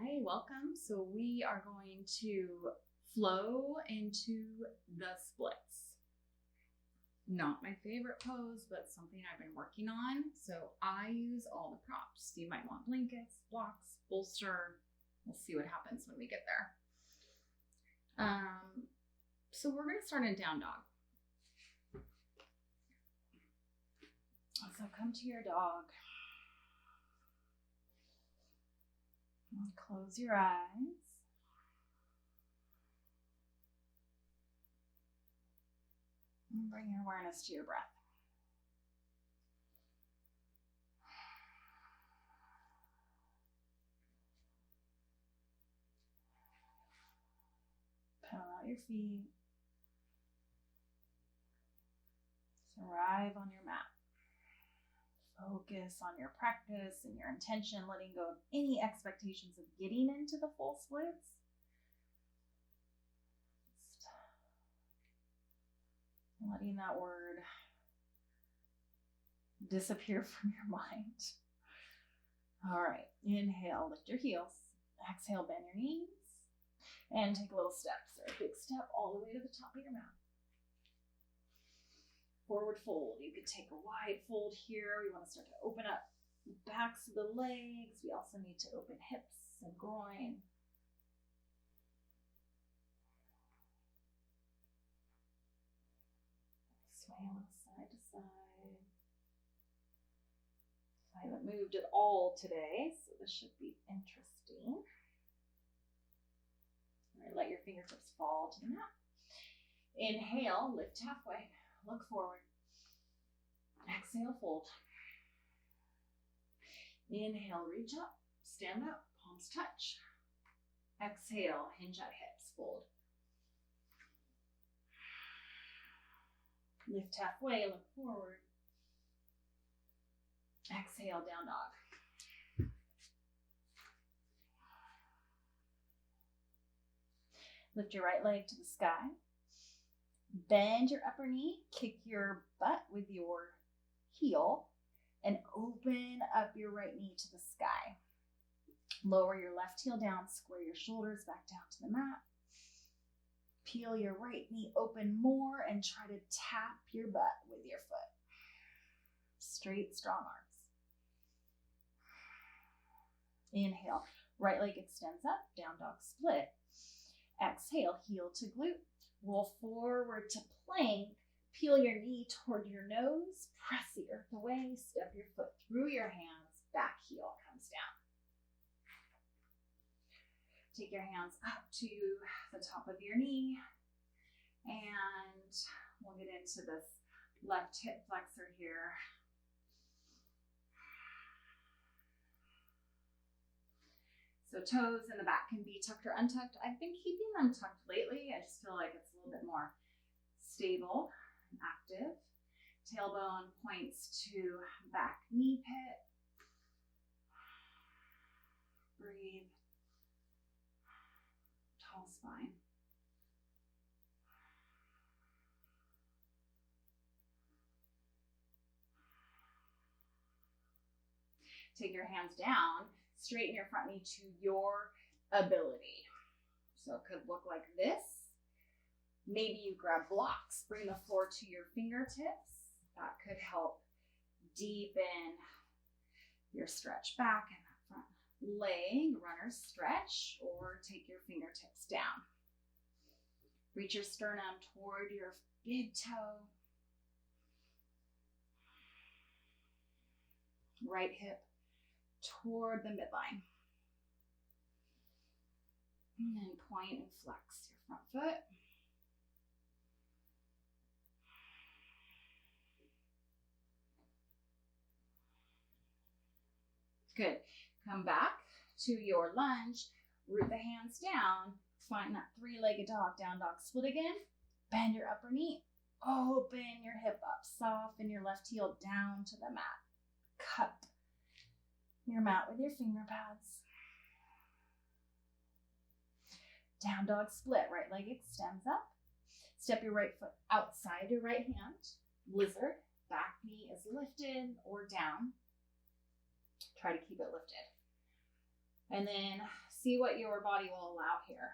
Hi, welcome. So we are going to flow into the splits. Not my favorite pose, but something I've been working on. So I use all the props. You might want blankets, blocks, bolster. We'll see what happens when we get there. So we're going to start in down dog. So come to your dog. And close your eyes. And bring your awareness to your breath. Pedal out your feet. Just arrive on your mat. Focus on your practice and your intention, letting go of any expectations of getting into the full splits. Just letting that word disappear from your mind. All right, inhale, lift your heels. Exhale, bend your knees. And take little steps, or a big step all the way to the top of your mat. Forward fold. You could take a wide fold here. We want to start to open up the backs of the legs. We also need to open hips and groin. Sway a little side to side. I haven't moved at all today, so this should be interesting. All right, let your fingertips fall to the mat. Inhale, lift halfway. Look forward. Exhale, fold. Inhale, reach up, stand up, palms touch. Exhale, hinge at hips, fold. Lift halfway, look forward. Exhale, down dog. Lift your right leg to the sky. Bend your upper knee, kick your butt with your heel, and open up your right knee to the sky. Lower your left heel down, square your shoulders back down to the mat. Peel your right knee open more and try to tap your butt with your foot. Straight, strong arms. Inhale, right leg extends up, down dog split. Exhale, heel to glute. Roll forward to plank. Peel your knee toward your nose. Press the earth away. Step your foot through your hands. Back heel comes down. Take your hands up to the top of your knee. And we'll get into this left hip flexor here. So toes in the back can be tucked or untucked. I've been keeping them tucked lately. I just feel like it's a little bit more stable and active. Tailbone points to back knee pit. Breathe. Tall spine. Take your hands down. Straighten your front knee to your ability. So it could look like this. Maybe you grab blocks, bring the floor to your fingertips. That could help deepen your stretch back and that front leg, runner's stretch, or take your fingertips down. Reach your sternum toward your big toe. Right hip toward the midline. And then point and flex your front foot. Good. Come back to your lunge. Root the hands down. Find that three-legged dog, down dog split again. Bend your upper knee. Open your hip up. Soften your left heel down to the mat. Cup your mat with your finger pads. Down dog split. Right leg extends up. Step your right foot outside your right hand. Lizard. Back knee is lifted or down. Try to keep it lifted. And then See what your body will allow here.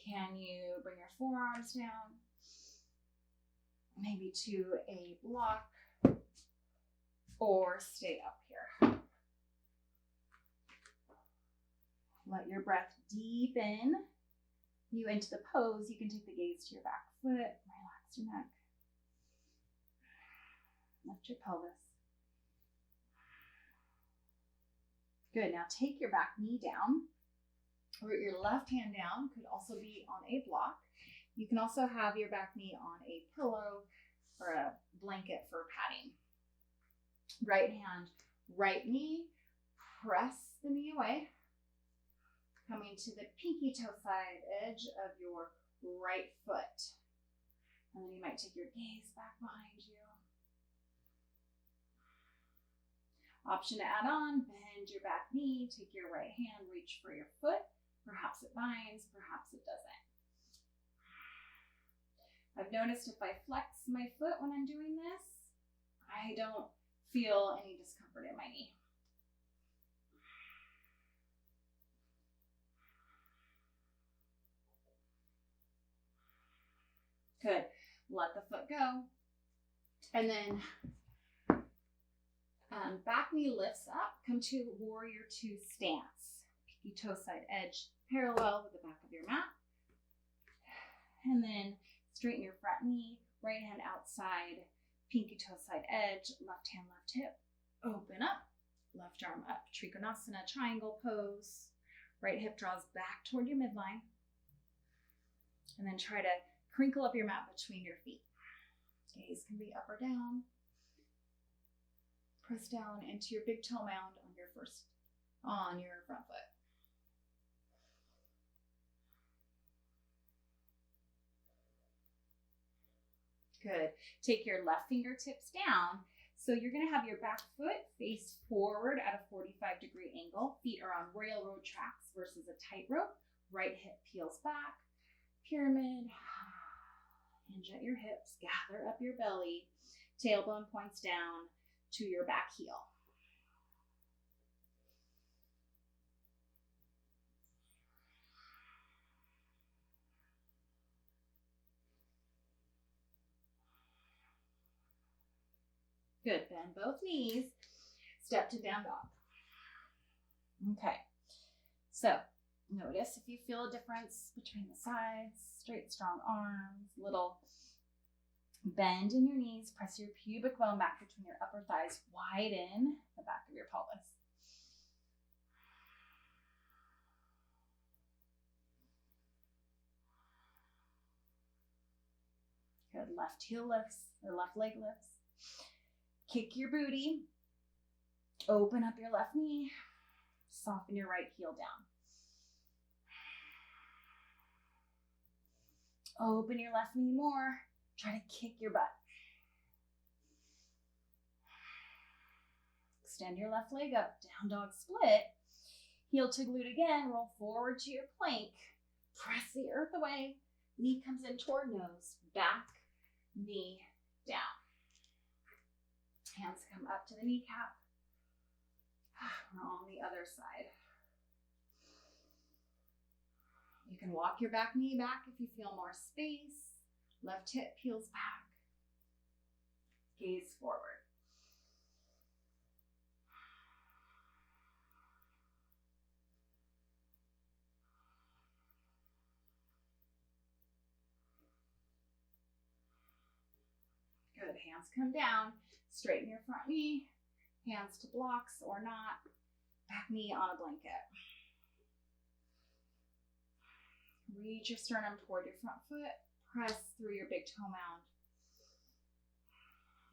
Can you bring your forearms down? Maybe to a block, or stay up here. Let your breath deepen you into the pose. You can take the gaze to your back foot, relax your neck, lift your pelvis. Good, now take your back knee down. Root your left hand down, could also be on a block. You can also have your back knee on a pillow or a blanket for padding. Right hand, right knee, press the knee away. Coming to the pinky toe side edge of your right foot. And then you might take your gaze back behind you. Option to add on, bend your back knee, take your right hand, reach for your foot. Perhaps it binds, perhaps it doesn't. I've noticed if I flex my foot when I'm doing this, I don't feel any discomfort in my knee. Good. Let the foot go. And then back knee lifts up. Come to warrior two stance. Pinky toe side edge parallel with the back of your mat. And then straighten your front knee. Right hand outside. Pinky toe side edge. Left hand, left hip. Open up. Left arm up. Trikonasana triangle pose. Right hip draws back toward your midline. And then try to crinkle up your mat between your feet. Gaze can be up or down. Press down into your big toe mound on your front foot. Good. Take your left fingertips down. So you're going to have your back foot face forward at a 45-degree angle. Feet are on railroad tracks versus a tightrope. Right hip peels back. Pyramid. Hinge at your hips. Gather up your belly. Tailbone points down to your back heel. Good. Bend both knees. Step to down dog. Okay. So notice if you feel a difference between the sides, straight, strong arms, little bend in your knees, press your pubic bone back between your upper thighs, widen the back of your pelvis. Good. Left heel lifts, or left leg lifts. Kick your booty. Open up your left knee. Soften your right heel down. Open your left knee more. Try to kick your butt. Extend your left leg up. Down dog split. Heel to glute again. Roll forward to your plank. Press the earth away. Knee comes in toward nose. Back, knee, down. Hands come up to the kneecap. We're on the other side. You can walk your back knee back if you feel more space. Left hip peels back. Gaze forward. Good. Hands come down. Straighten your front knee. Hands to blocks or not. Back knee on a blanket. Reach your sternum toward your front foot. Press through your big toe mound.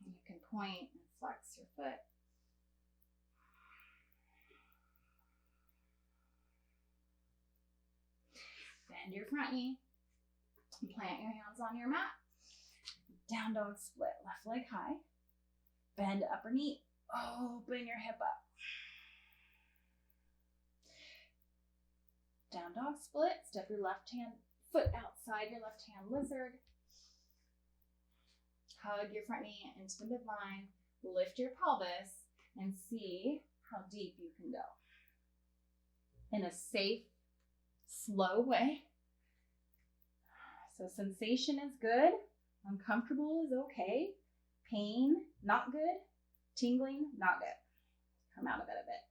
And you can point and flex your foot. Bend your front knee. Plant your hands on your mat. Down dog split. Left leg high. Bend upper knee. Open your hip up. Down dog split. Step your left hand foot outside your left hand lizard. Hug your front knee into the midline. Lift your pelvis and see how deep you can go. in a safe, slow way. So sensation is good. Uncomfortable is okay. Pain, not good. Tingling, not good. Come out of it a bit.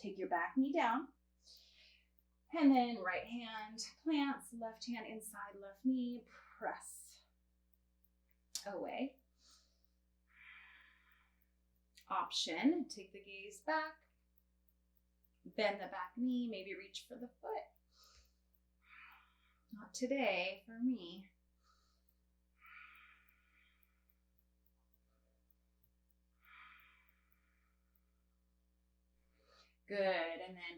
Take your back knee down. And then right hand plants, left hand inside left knee. Press away. Option, take the gaze back. Bend the back knee, maybe reach for the foot. Not today for me. Good, and then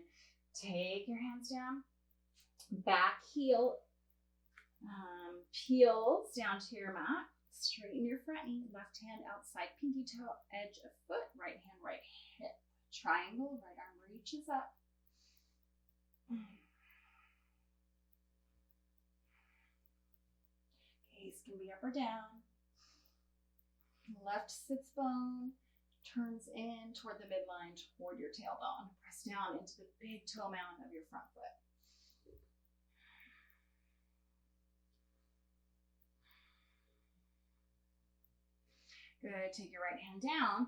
take your hands down. Back heel peels down to your mat. Straighten your front knee, left hand outside pinky toe, edge of foot, right hand, right hip. Triangle, right arm reaches up. Gaze can be up or down. Left sits bone turns in toward the midline, toward your tailbone. Press down into the big toe mound of your front foot. Good, take your right hand down,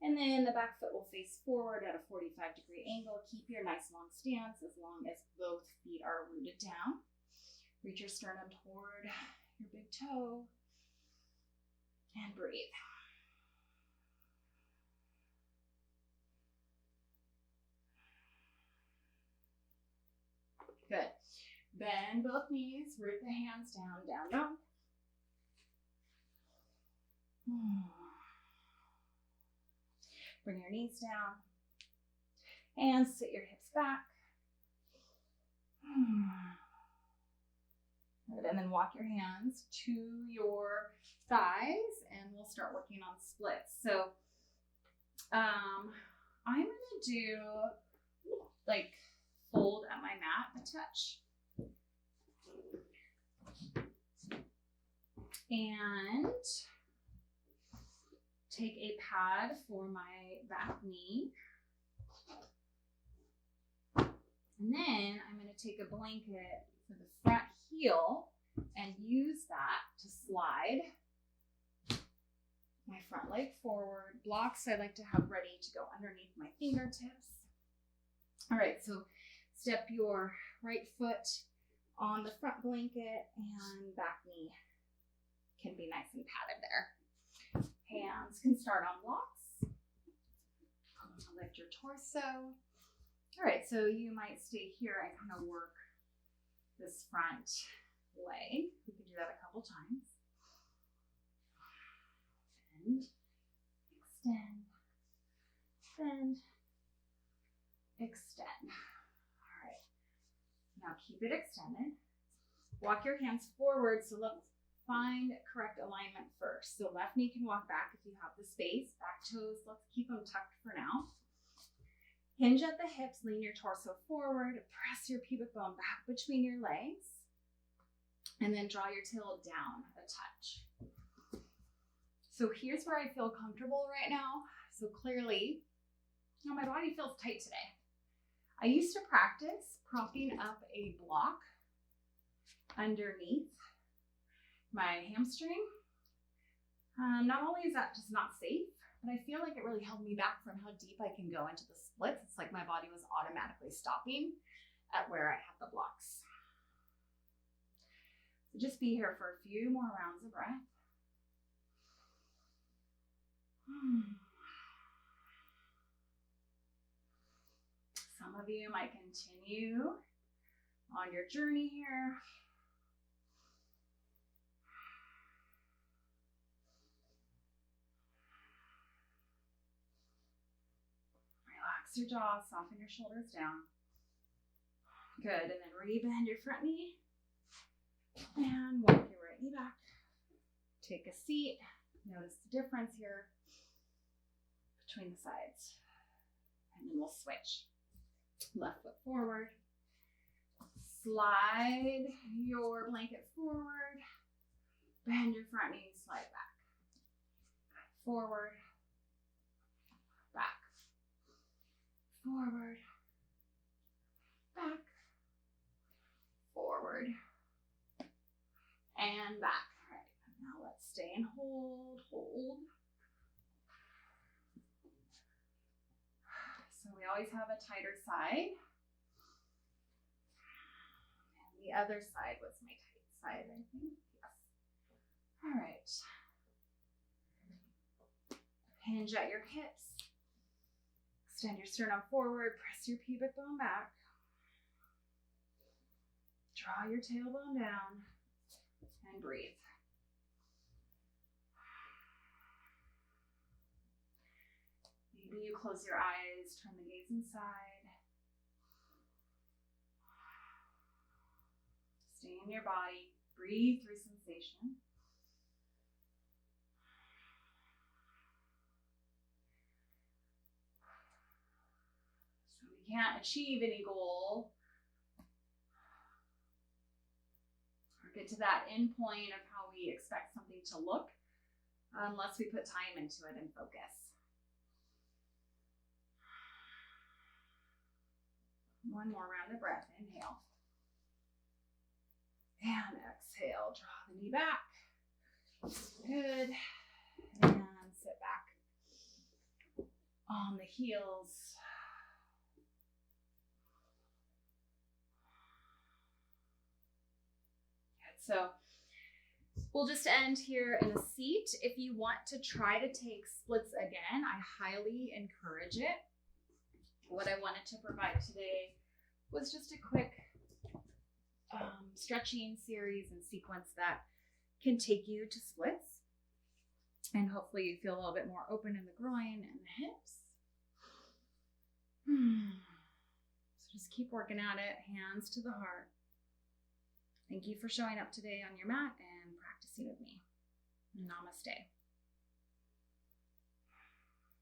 and then the back foot will face forward at a 45-degree angle. Keep your nice long stance as long as both feet are rooted down. Reach your sternum toward your big toe, and breathe. Good. Bend both knees, root the hands down, down dog. Bring your knees down and sit your hips back. Good. And then walk your hands to your thighs and we'll start working on splits. So I'm going to do like fold at my mat a touch. And take a pad for my back knee. And then I'm going to take a blanket for the front heel and use that to slide my front leg forward. Blocks I like to have ready to go underneath my fingertips. All right, so step your right foot on the front blanket and back knee can be nice and padded there. Hands can start on blocks. Lift your torso. All right, so you might stay here and kind of work this front leg. We can do that a couple times. Bend, extend, bend, extend. All right, now keep it extended. Walk your hands forward, so let's find correct alignment first. So left knee can walk back if you have the space. Back toes, let's keep them tucked for now. Hinge at the hips, lean your torso forward, press your pubic bone back between your legs, and then draw your tail down a touch. So here's where I feel comfortable right now. So clearly, you know, my body feels tight today. I used to practice propping up a block underneath my hamstring. Not only is that just not safe, but I feel like it really held me back from how deep I can go into the splits. It's like my body was automatically stopping at where I had the blocks. So just be here for a few more rounds of breath. Some of you might continue on your journey here. Relax your jaw, soften your shoulders down. Good, and then rebend your front knee and walk your right knee back. Take a seat. Notice the difference here between the sides. And then we'll switch. Left foot forward. Slide your blanket forward. Bend your front knee, slide back. Forward, back, forward, back, forward, and back. All right, now let's stay and hold. So we always have a tighter side. And the other side was my tight side, I think. Yes. All right. Hinge at your hips. Extend your sternum forward. Press your pubic bone back. Draw your tailbone down and breathe. Maybe you close your eyes, turn the gaze inside. Stay in your body. Breathe through sensation. So we can't achieve any goal or get to that end point of how we expect something to look unless we put time into it and focus. One more round of breath. Inhale. And exhale. Draw the knee back. Good. And sit back on the heels. Good. So we'll just end here in a seat. If you want to try to take splits again, I highly encourage it. What I wanted to provide today was just a quick stretching series and sequence that can take you to splits. And hopefully you feel a little bit more open in the groin and the hips. So just keep working at it, hands to the heart. Thank you for showing up today on your mat and practicing with me. Namaste.